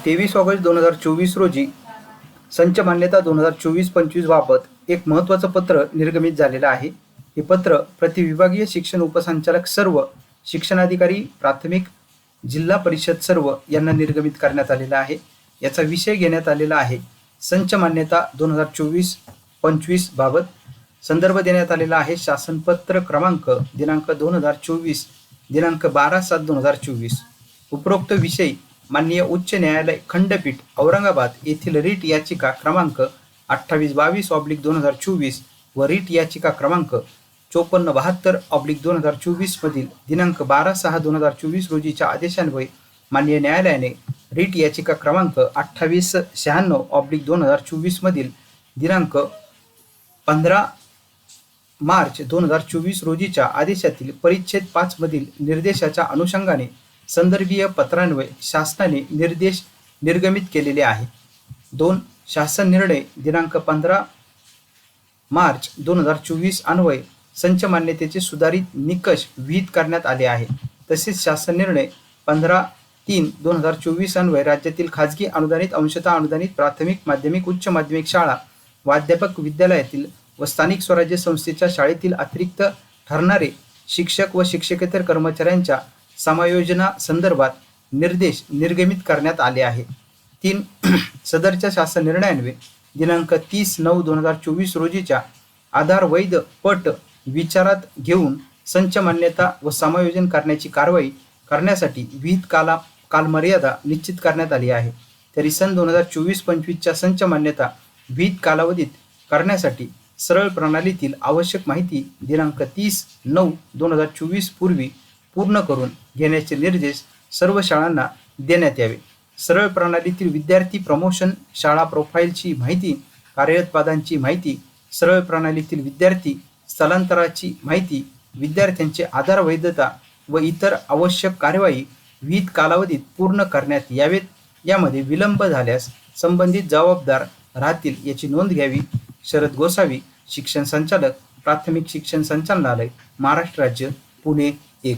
23 August 2024 रोजी संच मान्यता 2024-25 बाबत एक महत्त्वाचं पत्र निर्गमित झालेलं आहे. हे पत्र प्रतिविभागीय शिक्षण उपसंचालक सर्व शिक्षणाधिकारी प्राथमिक जिल्हा परिषद सर्व यांना निर्गमित करण्यात आलेला आहे. याचा विषय घेण्यात आलेला आहे संच मान्यता 2024-25 बाबत. संदर्भ देण्यात आलेला आहे शासनपत्र क्रमांक दिनांक 2024 दिनांक 12/7/2024. उपरोक्त विषय माननीय उच्च न्यायालय खंडपीठ औरंगाबाद येथील रीट याचिका क्रमांक 2822/2024 व रीट याचिका क्रमांक 5472/2024 मधील दिनांक 12/6/2024 रोजीच्या आदेशान्वये माननीय न्यायालयाने रीट याचिका क्रमांक 2896/2024 मधील दिनांक 15 मार्च 2024 रोजीच्या आदेशातील परिच्छेद 5 मधील निर्देशाच्या अनुषंगाने संदर्भीय पत्रान्वये शासनाने निर्देश निर्गमित केलेले आहे. 2. शासन निर्णय दिनांक 15 मार्च 2024 अन्वये संच मान्यतेचे सुधारित निकष विहित करण्यात आले आहे. तसेच शासन निर्णय 15/3/2024 अन्वये राज्यातील खाजगी अनुदानित अंशतः अनुदानित प्राथमिक माध्यमिक उच्च माध्यमिक शाळा व अध्यापक विद्यालयातील व स्थानिक स्वराज्य संस्थेच्या शाळेतील अतिरिक्त ठरणारे शिक्षक व शिक्षकेतर कर्मचाऱ्यांच्या समायोजना संदर्भात निर्देश निर्गमित करण्यात आले आहे. 3. सदरच्या शासन निर्णयान्वये दिनांक 30/9/2024 रोजीच्या आधार वैध पट विचारात घेऊन संच मान्यता व समायोजन करण्याची कारवाई करण्यासाठी विहित कालमर्यादा निश्चित करण्यात आली आहे. तरी सन 2024-25च्या संच मान्यता विहित कालावधीत करण्यासाठी सरळ प्रणालीतील आवश्यक माहिती दिनांक 30/9/2024 पूर्वी पूर्ण करून घेण्याचे निर्देश सर्व शाळांना देण्यात यावे. सरळ प्रणालीतील विद्यार्थी प्रमोशन शाळा प्रोफाईलची माहिती कार्यरत पदांची माहिती सरळ प्रणालीतील विद्यार्थी स्थलांतराची माहिती विद्यार्थ्यांचे आधार वैधता व इतर आवश्यक कार्यवाही विहित कालावधीत पूर्ण करण्यात यावेत. यामध्ये विलंब झाल्यास संबंधित जबाबदार राहतील याची नोंद घ्यावी. शरद गोसावी, शिक्षण संचालक, प्राथमिक शिक्षण संचालनालय, महाराष्ट्र राज्य, पुणे 1.